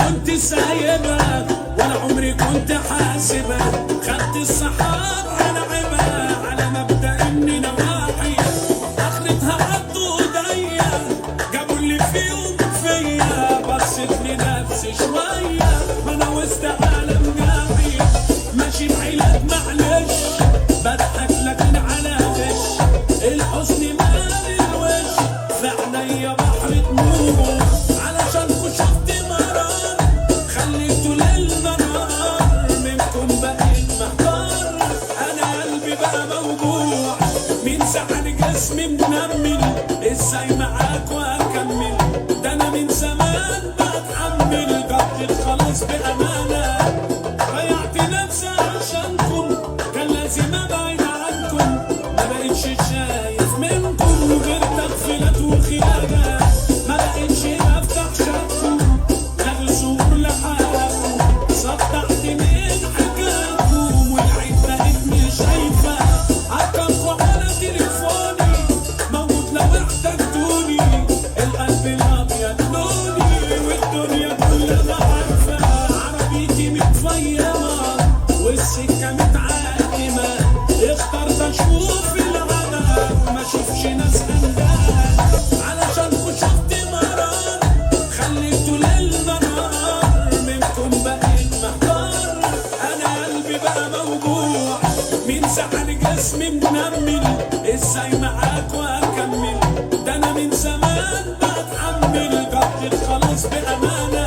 كنت سايبها ولا عمري كنت حاسبها. خدت الصحاب على عبها على مبدأ اني نواحي اخرتها عضوا ايديا جابوا اللي فيهم فيا. بصيت لنفسي شويه ما انا وسط عالم جاحي ماشي بعلاج معلش بضحك لكن على غش. الحزن مالي الوش في عينيا بحر دموع علشانكوا شفت مرار خليتوا ليل نهار منكم بقيت محتار. انا قلبي بقى موجوع مين سحن جسمي منمل ازاي معاك واكمل. ده انا من زمان بتحمل جبت خلاص بامانه ضيعت نفسي عشانكم كان لازم ابعد عنكم. ما بقتش شايف منكم غير تغفيلات وخيانه. ما بقتش بفتح شافكم لا غسول لحالكم. صدعت من حكايتكم والعيد بقتني شايفه ارقامكم على تليفوني موجود لو احتجتوني. القلب الابيض لوني والدنيا كلها عارفه عربيتي متفيمه والسكه متعاكمه. اخترت اشوف العذاب ما اشوفش ناس اندال علشانكوا شفت مرار خليتوا ليل نهار منكم بقيت محتار. انا قلبي بقى موجوع مين سحن جسمي منمل ازاي معاك واكمل. ده انا من زمان بتحمل جبت خلاص بامانه